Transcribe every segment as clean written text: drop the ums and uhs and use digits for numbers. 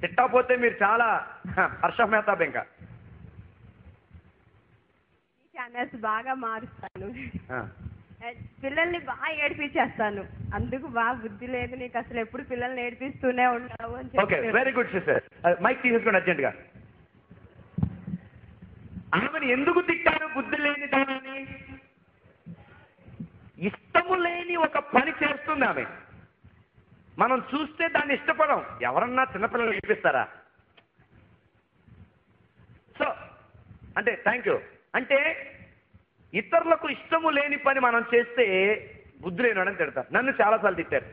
తిట్టకపోతే మీరు చాలా హర్షమేతాబ్. ఇంకా ఛానల్స్ బాగా మారుస్తాను, పిల్లల్ని బాగా ఏడిపించేస్తాను. అందుకు బాగా బుద్ధి లేదు నీకు, అసలు ఎప్పుడు పిల్లల్ని ఏడిపిస్తూనే ఉంటావు అని okay, very good sister. Mike తీసేసుకోండి అర్జెంట్గా. ఆమెను ఎందుకు తిట్టారు బుద్ధి లేని దాని? ఇష్టము లేని ఒక పని చేస్తుంది ఆమె. మనం చూస్తే దాన్ని ఇష్టపడం. ఎవరన్నా చిన్నపిల్లలు ఏడిపిస్తారా? సో అంటే థ్యాంక్ యూ. అంటే ఇతరులకు ఇష్టము లేని పని మనం చేస్తే బుద్ధి లేనివాడని తిడతారు. నన్ను చాలాసార్లు తిట్టారు.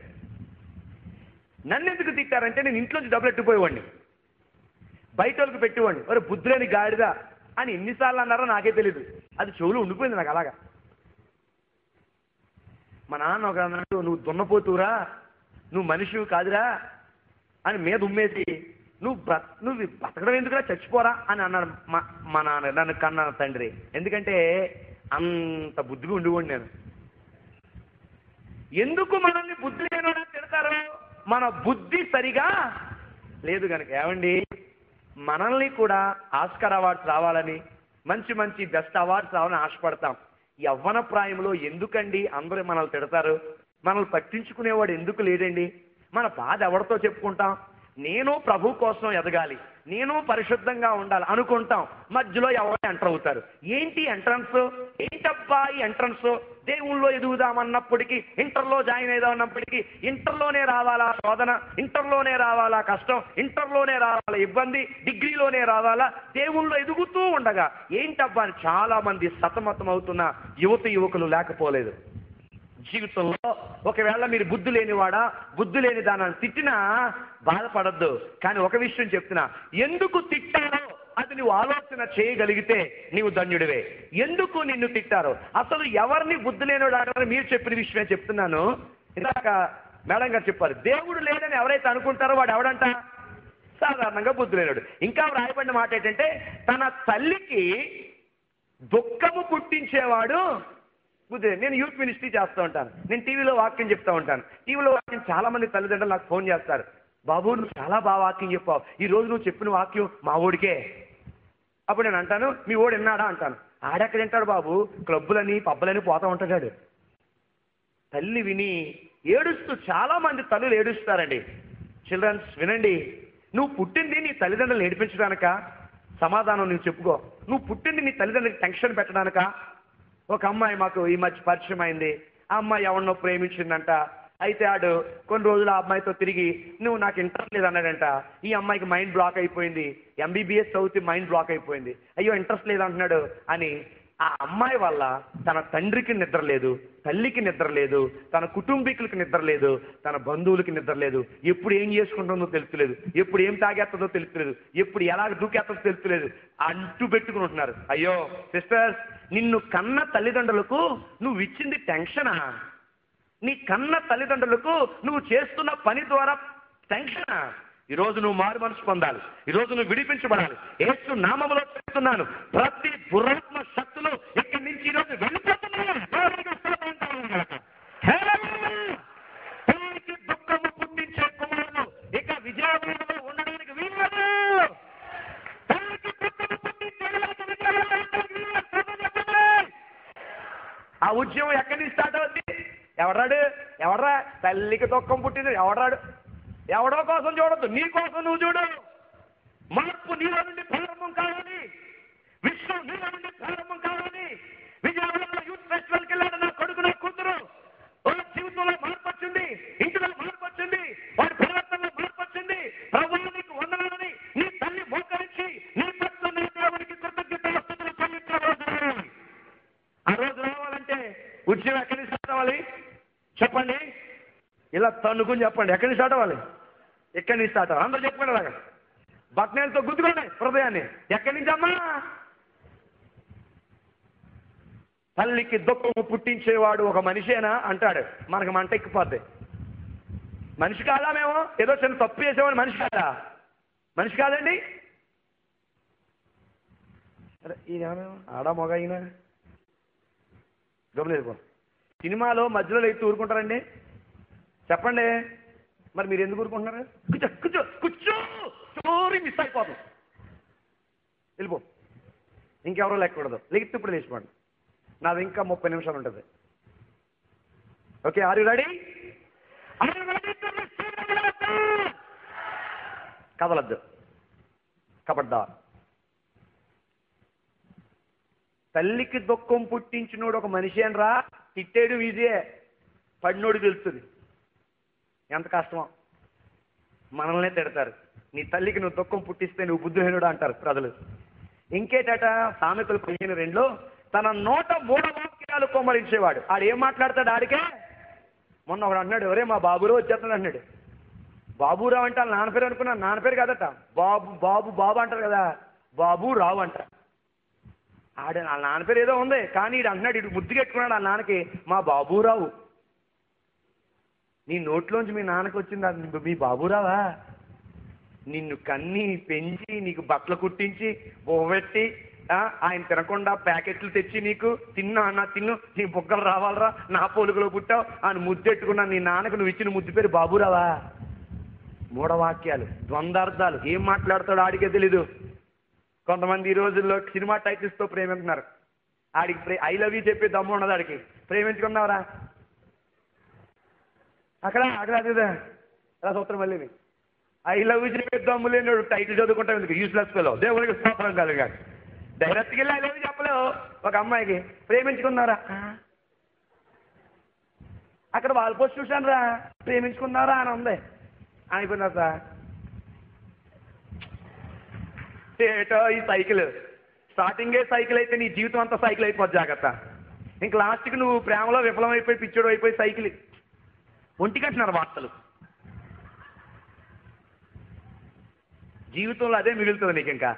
నన్ను ఎందుకు తిట్టారంటే నేను ఇంట్లోంచి డబ్బులు ఎట్టుకుపోయేవాడిని, బయట వాళ్ళకి పెట్టేవాడిని. మరి బుద్ధి లేని గాడిదా అని ఎన్నిసార్లు అన్నారో నాకే తెలీదు. అది చెవులు ఉండిపోయింది నాకు అలాగా. మా నాన్న ఒక అన్నాడు, నువ్వు దున్నపోతురా, నువ్వు మనిషివి కాదురా అని మీద ఉమ్మేసి నువ్వు బతకడం ఎందుకురా, చచ్చిపోరా అని అన్నాడు మా నాన్న, నన్ను కన్నా తండ్రి. ఎందుకంటే అంత బుద్ధిగా ఉండిపోండి నేను. ఎందుకు మనల్ని బుద్ధి లేనివాడని తిడతారు? మన బుద్ధి సరిగా లేదు కనుక. ఏమండి, మనల్ని కూడా ఆస్కార్ అవార్డ్స్ రావాలని, మంచి మంచి బెస్ట్ అవార్డ్స్ రావాలని ఆశపడతాం. యవ్వన ప్రాయంలో ఎందుకండి అందరూ మనల్ని తిడతారు? మనల్ని పట్టించుకునేవాడు ఎందుకు లేడండి? మన బాధ ఎవరితో చెప్పుకుంటాం? నేను ప్రభు కోసం ఎదగాలి, నేను పరిశుద్ధంగా ఉండాలి అనుకుంటాం. మధ్యలో ఎవరో ఎంటర్ అవుతారు. ఏంటి ఎంట్రన్స్? ఏంటబ్బా ఈ ఎంట్రన్స్? దేవుళ్ళో ఎదుగుదామన్నప్పటికీ, ఇంటర్లో జాయిన్ అయిదామన్నప్పటికీ ఇంటర్లోనే రావాలా శోధన, ఇంటర్లోనే రావాలా కష్టం, ఇంటర్లోనే రావాలా ఇబ్బంది, డిగ్రీలోనే రావాలా? దేవుళ్ళో ఎదుగుతూ ఉండగా ఏంటబ్బా అని చాలా మంది సతమతం అవుతున్న యువకులు లేకపోలేదు జీవితంలో. ఒకవేళ మీరు బుద్ధి లేనివాడా, బుద్ధి లేని దానాన్ని తిట్టినా బాధపడద్దు. కానీ ఒక విషయం చెప్తున్నా, ఎందుకు తిట్టారో అది నువ్వు ఆలోచన చేయగలిగితే నీవు ధన్యుడివే. ఎందుకు నిన్ను తిట్టారో, అసలు ఎవరిని బుద్ధి లేనివాడు మీరు చెప్పిన విషయమే చెప్తున్నాను. ఇందాక మేడం గారు చెప్పారు, దేవుడు లేదని ఎవరైతే అనుకుంటారో వాడు ఎవడంట? సాధారణంగా బుద్ధి లేనివాడు. ఇంకా రాయబడిన మాట ఏంటంటే, తన తల్లికి దుఃఖము పుట్టించేవాడు బుద్ధి. నేను యూత్ మినిస్ట్రీ చేస్తూ ఉంటాను, నేను టీవీలో వాక్యం చెప్తూ ఉంటాను. టీవీలో వాక్యం చాలా మంది తల్లిదండ్రులు నాకు ఫోన్ చేస్తారు, బాబు నువ్వు చాలా బాగా వాక్యం చెప్పావు, ఈ రోజు నువ్వు చెప్పిన వాక్యం మా ఓడికే. అప్పుడు నేను అంటాను, మీ ఓడు విన్నాడా అంటాను. ఆడెక్కడ వింటాడు బాబు, క్లబ్బులని పబ్బులని పోతూ ఉంటాడు. తల్లి విని ఏడుస్తూ, చాలా మంది తల్లులు ఏడుస్తారండి. చిల్డ్రన్స్ వినండి, నువ్వు పుట్టింది నీ తల్లిదండ్రులు ఏడిపించడానిక? సమాధానం నువ్వు చెప్పుకో. నువ్వు పుట్టింది నీ తల్లిదండ్రులకి టెన్షన్ పెట్టడానిక? ఒక అమ్మాయి మాకు ఈ మధ్య పరిచయం అయింది. ఆ అమ్మాయి ఎవరినో ప్రేమించిందంట. అయితే ఆడు కొన్ని రోజులు ఆ అమ్మాయితో తిరిగి నువ్వు నాకు ఇంట్రెస్ట్ లేదు అన్నాడంట. ఈ అమ్మాయికి మైండ్ బ్లాక్ అయిపోయింది. ఎంబీబీఎస్ చదివితే మైండ్ బ్లాక్ అయిపోయింది. అయ్యో ఇంట్రెస్ట్ లేదు అంటున్నాడు అని ఆ అమ్మాయి వల్ల తన తండ్రికి నిద్ర లేదు, తల్లికి నిద్ర లేదు, తన కుటుంబీకులకి నిద్ర లేదు, తన బంధువులకి నిద్ర లేదు. ఎప్పుడు ఏం చేసుకుంటుందో తెలుస్తలేదు, ఎప్పుడు ఏం తాగేస్తుందో తెలుస్తలేదు, ఎప్పుడు ఎలా దూకేస్తుందో తెలుస్తలేదు. అంటూ పెట్టుకుని ఉంటున్నారు. అయ్యో సిస్టర్స్, నిన్ను కన్న తల్లిదండ్రులకు నువ్వు ఇచ్చింది టెన్షనా? నీ కన్న తల్లిదండ్రులకు నువ్వు చేస్తున్న పని ద్వారా టెన్షనా? ఈరోజు నువ్వు మారు మనసు పొందాలి, ఈరోజు నువ్వు విడిపించబడాలి. యేసు నామములో చెప్తున్నాను, ప్రతి దురాత్మ శక్తులు ఇక్కడి నుంచి ఈరోజు వెళ్ళిపోతున్నాయి. దుఃఖము పుట్టించే కుమారులు ఇక విజయవాడలో ఉండడానికి వీల్లేదు. ఆ ఉద్యమం ఎక్కడి నుంచి స్టార్ట్ అవుద్ది? ఎవడ్రా తల్లికి దుఃఖం పుట్టింది? ఎవడ్రాడు? ఎవడో కోసం చూడద్దు, నీ కోసం నువ్వు చూడు. మార్పు నీలో నుండి ప్రారంభం కావాలి, విశ్వం నీలో నుండి ప్రారంభం కావాలి. విజయవాడలో యూత్ ఫెస్టివల్కి వెళ్ళాడు నా కొడుకు, నా కూతురు. వాళ్ళ జీవితంలో మార్పు వచ్చింది, ఇంటిలో మార్పు వచ్చింది, వాడి ప్రవర్తనలో మార్పు వచ్చింది. ప్రభువునికి వందనాలని నీ తల్లి మోకరించి నీ పట్ల నీ దేవునికి కృతజ్ఞతలు చెల్లించే రోజు. ఆ రోజు రావాలంటే ఉద్యమం ఎక్కడి నుంచి స్టార్ట్ అవ్వాలి చెప్పండి? ఇలా తన్నుకుని చెప్పండి, ఎక్కడి నుంచి స్టార్ట్ అవ్వాలి? ఎక్కడి నుంచి స్టార్ట్ అవ్వాలి? అందరూ చెప్పండి అలాగా. బట్నేలతో గుద్దుకోండి హృదయాన్ని. ఎక్కడి నుంచి అమ్మా? తల్లికి దుఃఖము పుట్టించేవాడు ఒక మనిషేనా అంటాడు. మనకు మంట ఎక్కిపోద్ది. మనిషి కాదా? మేము ఏదో చిన్న తప్పు చేసేవాడు మనిషి కాదా? మనిషి కాదండి. అరే ఈయన ఆడా మొగ అయినా గమలేదు. సినిమాలో మధ్యలో ఎత్తి ఊరుకుంటారండి చెప్పండి. మరి మీరు ఎందుకు ఊరుకుంటున్నారు? కూర్చో కూర్చో కూర్చో అయిపోతుంది. వెళ్ళిపో, ఇంకెవరో లెక్కకూడదు, లెగితే ఇప్పుడు లేచిపోండి, నాది ఇంకా 30 నిమిషాలు ఉంటుంది. Okay, are you ready? కదలద్దు, కబడ్దార్. తల్లికి దుఃఖం పుట్టించినోడు ఒక మనిషి అని రా, తిట్టేడు ఈజీయే, పడినోడు తెలుస్తుంది ఎంత కష్టమో. మనల్నే తిడతారు, నీ తల్లికి నువ్వు దుఃఖం పుట్టిస్తే నువ్వు బుద్ధిహీనుడు అంటారు ప్రజలు. ఇంకేటట సామెతలు 15:2, తన నోట మూఢవాక్యాలు కొమ్మరించేవాడు. ఆడు ఏం మాట్లాడతాడు ఆడికే. మొన్న ఒకడు అన్నాడు, ఒరే మా బాబురావు వచ్చేస్తున్నాడు అన్నాడు. బాబురావు అంటే వాళ్ళ నాన్న పేరు అనుకున్నాను, నాన్న పేరు కాదట, బాబు బాబు బాబు అంటారు కదా, బాబురావు అంట. ఆడ వాళ్ళ నాన్న పేరు ఏదో ఉంది, కానీ ఇడు అంటున్నాడు, ఇటు ముద్దు కట్టుకున్నాడు వాళ్ళ నాన్నకి, మా బాబురావు. నీ నోట్లోంచి మీ నాన్నకి వచ్చింది మీ బాబురావా? నిన్ను కన్ని పెంచి నీకు బట్టలు కుట్టించి బొవ్వెట్టి ఆయన తినకుండా ప్యాకెట్లు తెచ్చి నీకు తిన్నా అన్న తిన్ను, నీ బొగ్గలు రావాలరా, నా పోలుగులో పుట్టావు అని ముద్దెట్టుకున్నా నీ నాన్నకు నువ్వు ఇచ్చిన ముద్దు పేరు బాబురావా? మూఢవాక్యాలు, ద్వందార్థాలు, ఏం మాట్లాడతాడో ఆడికే తెలీదు. కొంతమంది ఈ రోజుల్లో సినిమా టైటిల్స్తో ప్రేమిస్తున్నారు. ఆడికి ఐ లవ్ యూ చెప్పే దమ్ము ఉన్నది ఆడికి. ప్రేమించుకున్నావరా? అక్కడ అక్కడ అదేదా అలా సూత్రం మళ్ళీ ఐ లవ్ యూ చెప్పే దమ్ము లేని టైటిల్ చదువుకుంటాం ఎందుకు, యూస్లెస్ ఫెలో, దేవునికి స్తోత్రం కలుగా. డైరెక్ట్కి వెళ్ళి ఐ లవ్ యూ చెప్పలేవు ఒక అమ్మాయికి. ప్రేమించుకున్నారా? అక్కడ వాళ్ళ పోస్ట్ చూశాను రా, ప్రేమించుకున్నారా అని ఉంది. అయిపోయినారు సార్. ఏటో ఈ సైకిల్ స్టార్టింగే సైకిల్ అయితే నీ జీవితం అంతా సైకిల్ అయిపోద్ది, జాగ్రత్త. ఇంక లాస్ట్కి నువ్వు ప్రేమలో విఫలం అయిపోయి పిచ్చోడు అయిపోయి సైకిల్ ఒంటికంటున్నారు వార్తలు. జీవితంలో అదే మిగులుతుంది నీకు. ఇంకా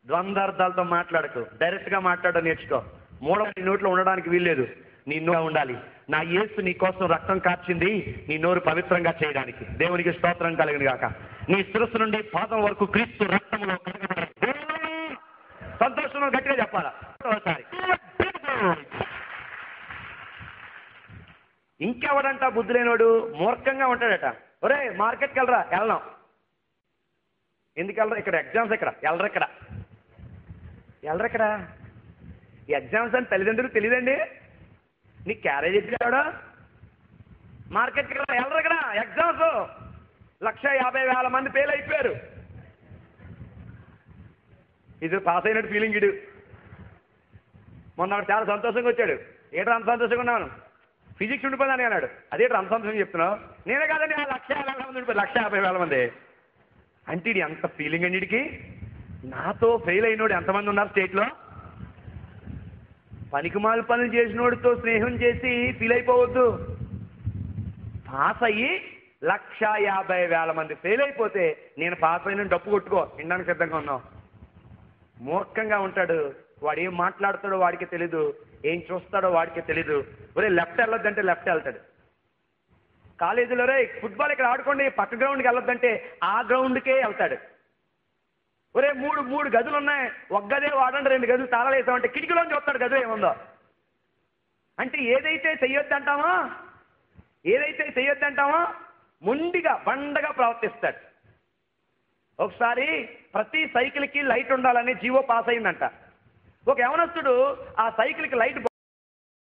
ద్వందార్థాలతో మాట్లాడకు, డైరెక్ట్గా మాట్లాడడం నేర్చుకో. మూడవ నోట్లో ఉండడానికి వీల్లేదు, నీ నోరు ఉండాలి. నా యేసు నీ కోసం రక్తం కార్చింది నీ నోరు పవిత్రంగా చేయడానికి. దేవునికి స్తోత్రం కలిగిన గాక. నీ శిరస్సు నుండి పాదం వరకు క్రీస్తు రక్తంలో కడగబడాలి. సంతోషంలో గట్టిగా చెప్పాలా ఒకసారి. ఇంకెవడంట బుద్ధి లేనోడు, మూర్ఖంగా ఉంటాడట. ఒరే మార్కెట్కి వెళ్ళరా, వెళ్ళాం. ఎందుకు వెళ్ళరా? ఇక్కడ ఎగ్జామ్స్, ఇక్కడ వెళ్ళరు, ఇక్కడ ఈ ఎగ్జామ్స్ అని తల్లిదండ్రులు తెలియదండి. నీ క్యారేజ్ ఎత్తుకాడా? మార్కెట్కి వెళ్ళరు, ఇక్కడ ఎగ్జామ్స్. 150,000 మంది ఫెయిల్ అయిపోయారు. ఇది పాస్ అయినట్టు ఫీలింగ్. ఇడు మొన్న చాలా సంతోషంగా వచ్చాడు. ఏంటో అంత సంతోషంగా ఉన్నాను, ఫిజిక్స్ ఉండిపోయిందని అన్నాడు. అదేంటో అంత సంతోషంగా చెప్తున్నావు? నేనే కాదండి, 150,000 మంది ఉండిపోయారు, 150,000 మంది అంటే ఇది ఎంత ఫీలింగ్ అండి వీడికి. నాతో ఫెయిల్ అయినోడు ఎంతమంది ఉన్నారు స్టేట్లో? పనికిమాల పనులు చేసినోడితో స్నేహం చేసి ఫీల్ అయిపోవద్దు. పాస్ అయ్యి 150,000 మంది ఫెయిల్ అయిపోతే నేను పాస్ అయిన డప్పు కొట్టుకో, వినడానికి సిద్ధంగా ఉన్నావు. మూర్ఖంగా ఉంటాడు వాడు. ఏం మాట్లాడతాడో వాడికి తెలీదు, ఏం చూస్తాడో వాడికి తెలీదు. ఒరే లెఫ్ట్ వెళ్ళొద్దంటే లెఫ్ట్ వెళ్తాడు. కాలేజీలో రే ఫుట్బాల్ ఇక్కడ ఆడుకోండి, పక్క గ్రౌండ్కి వెళ్ళొద్దంటే ఆ గ్రౌండ్కే వెళ్తాడు. ఒరే మూడు గదులు ఉన్నాయి, ఒక గదే వాడండి, 2 గదులు తాళాలు వేసామంటే కిటికీలోంచి వస్తాడు గదులు ఏముందో. అంటే ఏదైతే చెయ్యొద్దంటామో మొండిగా బండగా ప్రవర్తిస్తాడు. ఒకసారి ప్రతి సైకిల్కి లైట్ ఉండాలని జీవో పాస్ అయిందంట. ఒక యవనస్తుడు ఆ సైకిల్కి లైట్